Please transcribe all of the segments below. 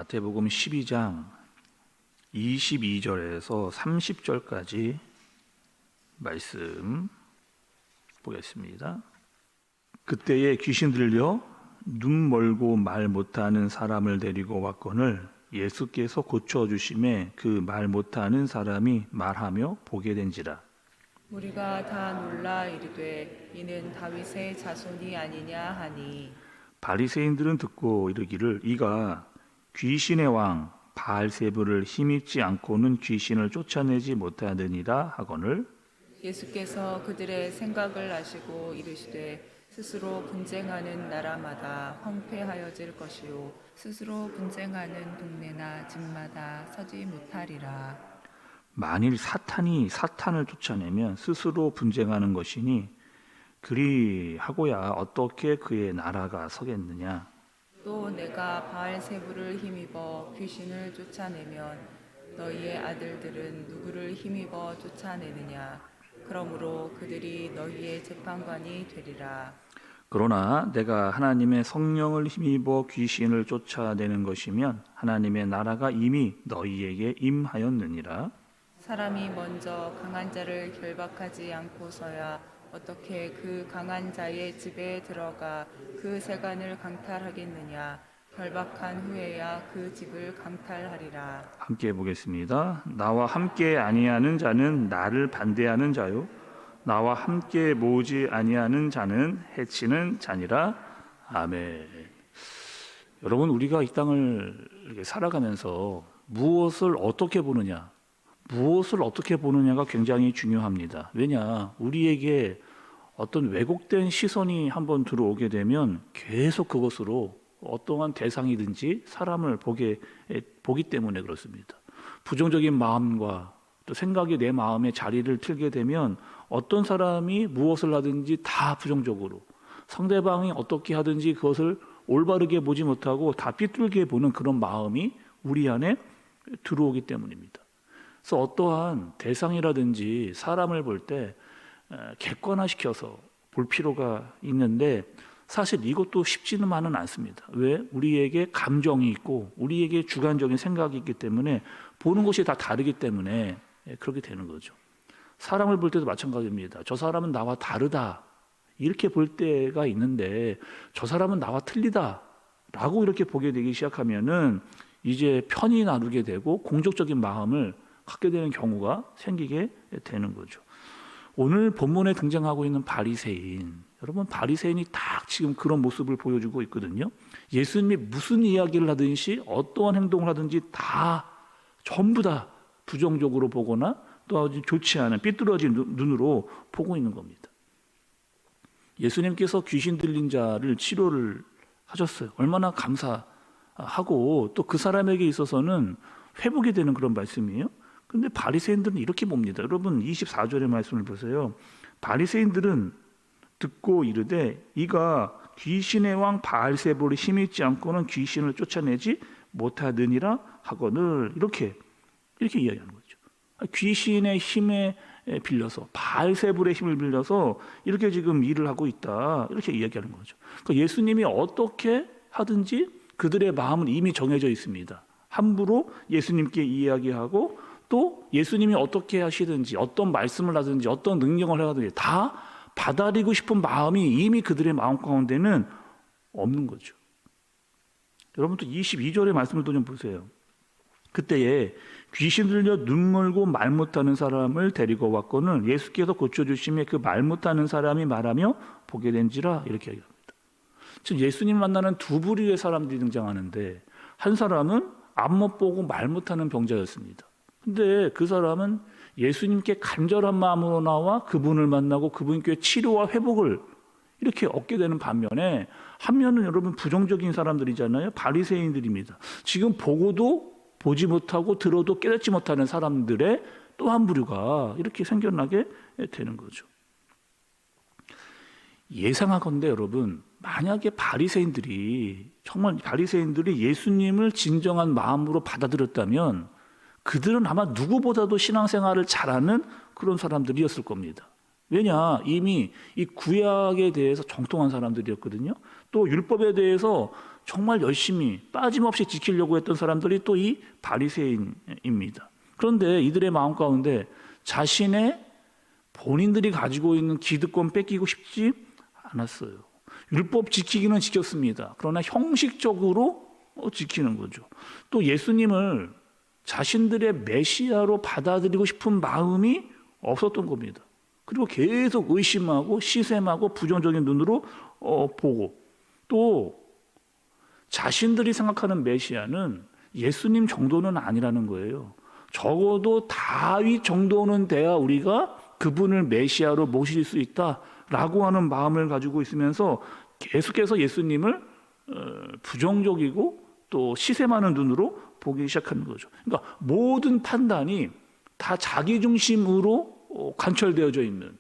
마태복음 12장 22절에서 30절까지 말씀 보겠습니다. 그때에 귀신 들려 눈 멀고 말 못하는 사람을 데리고 왔거늘 예수께서 고쳐주심에 그 말 못하는 사람이 말하며 보게 된지라. 우리가 다 놀라 이르되 이는 다윗의 자손이 아니냐 하니 바리새인들은 듣고 이르기를 이가 귀신의 왕 바알세불을 힘입지 않고는 귀신을 쫓아내지 못하느니라 하거늘 예수께서 그들의 생각을 아시고 이르시되 스스로 분쟁하는 나라마다 황폐하여질 것이요 스스로 분쟁하는 동네나 집마다 서지 못하리라. 만일 사탄이 사탄을 쫓아내면 스스로 분쟁하는 것이니 그리하고야 어떻게 그의 나라가 서겠느냐. 또 내가 바알세불을 힘입어 귀신을 쫓아내면 너희의 아들들은 누구를 힘입어 쫓아내느냐. 그러므로 그들이 너희의 재판관이 되리라. 그러나 내가 하나님의 성령을 힘입어 귀신을 쫓아내는 것이면 하나님의 나라가 이미 너희에게 임하였느니라. 사람이 먼저 강한 자를 결박하지 않고서야 어떻게 그 강한 자의 집에 들어가 그 세간을 강탈하겠느냐. 결박한 후에야 그 집을 강탈하리라. 함께 보겠습니다. 나와 함께 아니하는 자는 나를 반대하는 자요 나와 함께 모으지 아니하는 자는 해치는 자니라. 아멘. 여러분, 우리가 이 땅을 이렇게 살아가면서 무엇을 어떻게 보느냐가 굉장히 중요합니다. 왜냐, 우리에게 어떤 왜곡된 시선이 한번 들어오게 되면 계속 그것으로 어떠한 대상이든지 사람을 보기 때문에 그렇습니다. 부정적인 마음과 또 생각이 내 마음에 자리를 틀게 되면 어떤 사람이 무엇을 하든지 다 부정적으로, 상대방이 어떻게 하든지 그것을 올바르게 보지 못하고 다 삐뚤게 보는 그런 마음이 우리 안에 들어오기 때문입니다. 그래서 어떠한 대상이라든지 사람을 볼 때 객관화시켜서 볼 필요가 있는데 사실 이것도 쉽지만은 않습니다. 왜? 우리에게 감정이 있고 우리에게 주관적인 생각이 있기 때문에 보는 것이 다 다르기 때문에 그렇게 되는 거죠. 사람을 볼 때도 마찬가지입니다. 저 사람은 나와 다르다 이렇게 볼 때가 있는데 저 사람은 나와 틀리다 라고 이렇게 보게 되기 시작하면은 이제 편이 나누게 되고 공격적인 마음을 갖게 되는 경우가 생기게 되는 거죠. 오늘 본문에 등장하고 있는 바리새인, 여러분, 바리새인이 딱 지금 그런 모습을 보여주고 있거든요. 예수님이 무슨 이야기를 하든지 어떠한 행동을 하든지 다 전부 다 부정적으로 보거나 또 아주 좋지 않은 삐뚤어진 눈으로 보고 있는 겁니다. 예수님께서 귀신 들린 자를 치료를 하셨어요. 얼마나 감사하고 또 그 사람에게 있어서는 회복이 되는 그런 말씀이에요. 근데 바리새인들은 이렇게 봅니다. 여러분 24절의 말씀을 보세요. 바리새인들은 듣고 이르되 이가 귀신의 왕 바알세불을 힘입지 않고는 귀신을 쫓아내지 못하느니라 하거늘 이렇게 이야기하는 거죠. 귀신의 힘에 빌려서 바알세불의 힘을 빌려서 이렇게 지금 일을 하고 있다 이렇게 이야기하는 거죠. 그러니까 예수님이 어떻게 하든지 그들의 마음은 이미 정해져 있습니다. 함부로 예수님께 이야기하고 또 예수님이 어떻게 하시든지 어떤 말씀을 하든지 어떤 능력을 하든지 다 받아들이고 싶은 마음이 이미 그들의 마음 가운데는 없는 거죠. 여러분 또 22절의 말씀을 또 좀 보세요. 그때에 귀신 들려 눈 멀고 말 못하는 사람을 데리고 왔거늘 예수께서 고쳐주심에 그 말 못하는 사람이 말하며 보게 된지라 이렇게 얘기합니다. 지금 예수님 만나는 두 부류의 사람들이 등장하는데 한 사람은 앞 못 보고 말 못하는 병자였습니다. 근데 그 사람은 예수님께 간절한 마음으로 나와 그분을 만나고 그분께 치료와 회복을 이렇게 얻게 되는 반면에 한 면은 여러분 부정적인 사람들이잖아요. 바리새인들입니다. 지금 보고도 보지 못하고 들어도 깨닫지 못하는 사람들의 또 한 부류가 이렇게 생겨나게 되는 거죠. 예상하건대 여러분 만약에 바리새인들이 예수님을 진정한 마음으로 받아들였다면 그들은 아마 누구보다도 신앙생활을 잘하는 그런 사람들이었을 겁니다. 왜냐, 이미 이 구약에 대해서 정통한 사람들이었거든요. 또 율법에 대해서 정말 열심히 빠짐없이 지키려고 했던 사람들이 또 이 바리새인입니다. 그런데 이들의 마음 가운데 자신의 본인들이 가지고 있는 기득권 뺏기고 싶지 않았어요. 율법 지키기는 지켰습니다. 그러나 형식적으로 지키는 거죠. 또 예수님을 자신들의 메시아로 받아들이고 싶은 마음이 없었던 겁니다. 그리고 계속 의심하고 시샘하고 부정적인 눈으로 보고, 또 자신들이 생각하는 메시아는 예수님 정도는 아니라는 거예요. 적어도 다윗 정도는 돼야 우리가 그분을 메시아로 모실 수 있다라고 하는 마음을 가지고 있으면서 계속해서 예수님을 부정적이고 또 시샘하는 눈으로 보기 시작하는 거죠. 그러니까 모든 판단이 다 자기 중심으로 관철되어져 있는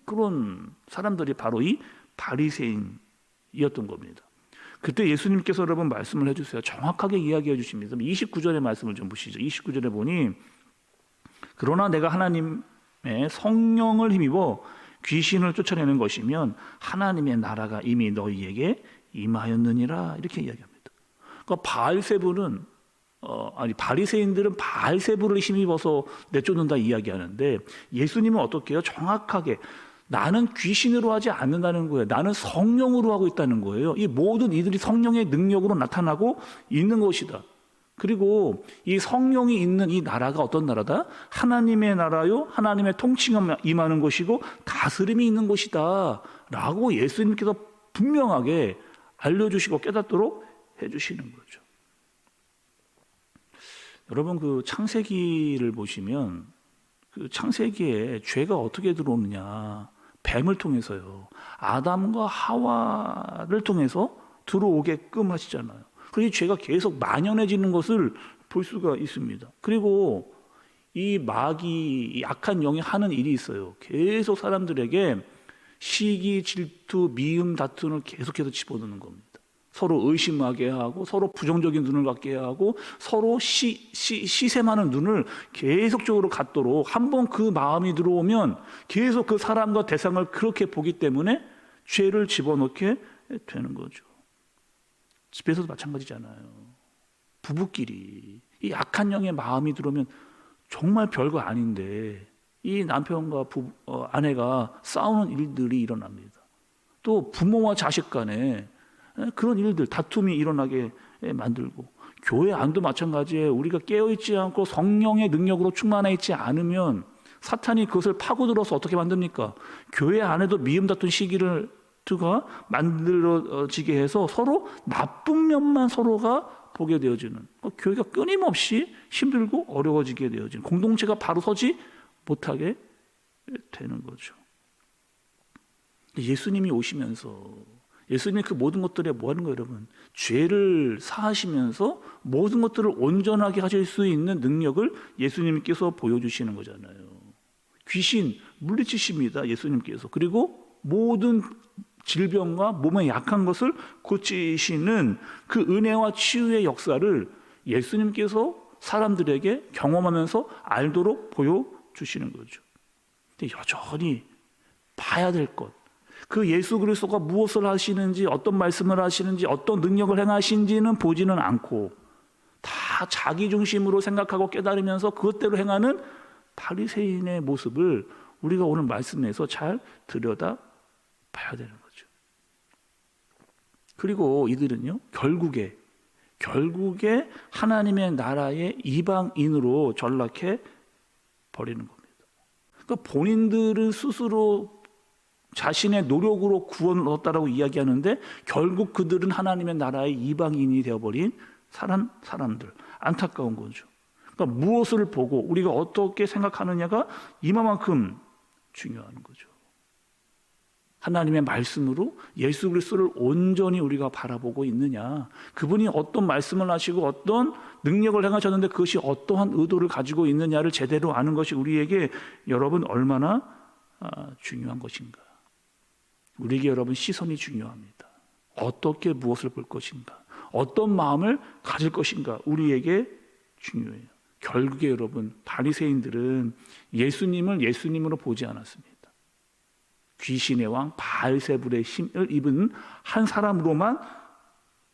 그런 사람들이 바로 이 바리새인이었던 겁니다. 그때 예수님께서 여러분 말씀을 해주세요. 정확하게 이야기해 주십니다. 29절의 말씀을 좀 보시죠. 29절에 보니 그러나 내가 하나님의 성령을 힘입어 귀신을 쫓아내는 것이면 하나님의 나라가 이미 너희에게 임하였느니라, 이렇게 이야기합니다. 그러니까 바리새인들은 바알세불을 힘입어서 내쫓는다 이야기하는데, 예수님은 어떻게 해요? 정확하게 나는 귀신으로 하지 않는다는 거예요. 나는 성령으로 하고 있다는 거예요. 이 모든 이들이 성령의 능력으로 나타나고 있는 것이다. 그리고 이 성령이 있는 이 나라가 어떤 나라다? 하나님의 나라요, 하나님의 통치가 임하는 것이고 다스림이 있는 것이다 라고 예수님께서 분명하게 알려주시고 깨닫도록 해주시는 거죠. 여러분, 그 창세기를 보시면 그 창세기에 죄가 어떻게 들어오느냐, 뱀을 통해서요. 아담과 하와를 통해서 들어오게끔 하시잖아요. 그래서 이 죄가 계속 만연해지는 것을 볼 수가 있습니다. 그리고 이 마귀, 이 악한 영이 하는 일이 있어요. 계속 사람들에게 시기, 질투, 미움, 다툼을 계속해서 집어넣는 겁니다. 서로 의심하게 하고, 서로 부정적인 눈을 갖게 하고, 서로 시샘하는 눈을 계속적으로 갖도록, 한번 그 마음이 들어오면 계속 그 사람과 대상을 그렇게 보기 때문에 죄를 집어넣게 되는 거죠. 집에서도 마찬가지잖아요. 부부끼리 이 악한 영의 마음이 들어오면 정말 별거 아닌데 이 남편과 아내가 싸우는 일들이 일어납니다. 또 부모와 자식 간에 그런 일들, 다툼이 일어나게 만들고, 교회 안도 마찬가지예요. 우리가 깨어있지 않고 성령의 능력으로 충만해 있지 않으면 사탄이 그것을 파고들어서 어떻게 만듭니까? 교회 안에도 미움 다툰 시기를 만들어지게 해서 서로 나쁜 면만 서로가 보게 되어지는, 교회가 끊임없이 힘들고 어려워지게 되어지는, 공동체가 바로 서지 못하게 되는 거죠. 예수님이 오시면서 예수님이 그 모든 것들에 뭐 하는 거예요, 여러분? 죄를 사하시면서 모든 것들을 온전하게 하실 수 있는 능력을 예수님께서 보여주시는 거잖아요. 귀신 물리치십니다, 예수님께서. 그리고 모든 질병과 몸에 약한 것을 고치시는 그 은혜와 치유의 역사를 예수님께서 사람들에게 경험하면서 알도록 보여주시는 거죠. 근데 여전히 봐야 될 것, 그 예수 그리스도가 무엇을 하시는지, 어떤 말씀을 하시는지, 어떤 능력을 행하신지는 보지는 않고 다 자기 중심으로 생각하고 깨달으면서 그것대로 행하는 바리새인의 모습을 우리가 오늘 말씀에서 잘 들여다 봐야 되는 거죠. 그리고 이들은요, 결국에 하나님의 나라의 이방인으로 전락해 버리는 겁니다. 그러니까 본인들은 스스로 자신의 노력으로 구원을 얻었다라고 이야기하는데 결국 그들은 하나님의 나라의 이방인이 되어버린 사람들. 안타까운 거죠. 그러니까 무엇을 보고 우리가 어떻게 생각하느냐가 이만큼 중요한 거죠. 하나님의 말씀으로 예수 그리스도를 온전히 우리가 바라보고 있느냐, 그분이 어떤 말씀을 하시고 어떤 능력을 행하셨는데 그것이 어떠한 의도를 가지고 있느냐를 제대로 아는 것이 우리에게 여러분 얼마나 중요한 것인가. 우리에게 여러분 시선이 중요합니다. 어떻게 무엇을 볼 것인가, 어떤 마음을 가질 것인가 우리에게 중요해요. 결국에 여러분 바리새인들은 예수님을 예수님으로 보지 않았습니다. 귀신의 왕 바알세불의 힘을 입은 한 사람으로만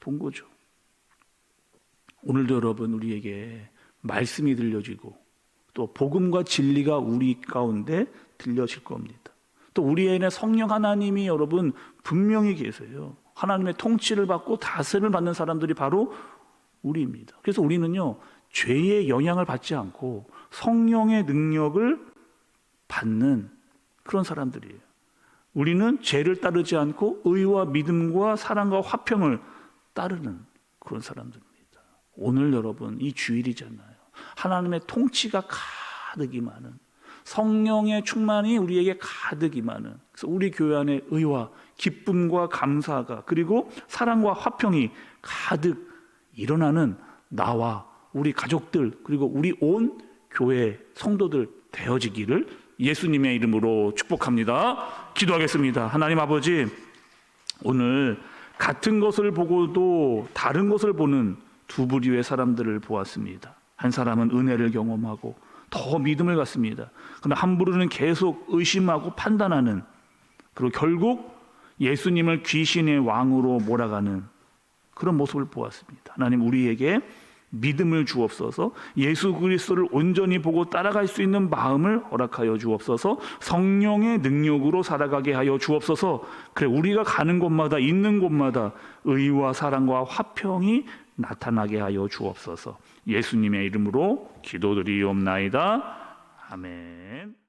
본 거죠. 오늘도 여러분 우리에게 말씀이 들려지고 또 복음과 진리가 우리 가운데 들려질 겁니다. 또 우리 안에 성령 하나님이 여러분 분명히 계세요. 하나님의 통치를 받고 다스림을 받는 사람들이 바로 우리입니다. 그래서 우리는요, 죄의 영향을 받지 않고 성령의 능력을 받는 그런 사람들이에요. 우리는 죄를 따르지 않고 의와 믿음과 사랑과 화평을 따르는 그런 사람들입니다. 오늘 여러분 이 주일이잖아요. 하나님의 통치가 가득 임하는, 성령의 충만이 우리에게 가득 임하는, 그래서 우리 교회 안에 의와 기쁨과 감사가 그리고 사랑과 화평이 가득 일어나는 나와 우리 가족들 그리고 우리 온 교회 성도들 되어지기를 예수님의 이름으로 축복합니다. 기도하겠습니다. 하나님 아버지, 오늘 같은 것을 보고도 다른 것을 보는 두 부류의 사람들을 보았습니다. 한 사람은 은혜를 경험하고 더 믿음을 갖습니다. 그러나 한 부류는 계속 의심하고 판단하는, 그리고 결국 예수님을 귀신의 왕으로 몰아가는 그런 모습을 보았습니다. 하나님, 우리에게 믿음을 주옵소서, 예수 그리스도를 온전히 보고 따라갈 수 있는 마음을 허락하여 주옵소서, 성령의 능력으로 살아가게 하여 주옵소서. 그래, 우리가 가는 곳마다 있는 곳마다 의와 사랑과 화평이 나타나게 하여 주옵소서. 예수님의 이름으로 기도드리옵나이다. 아멘.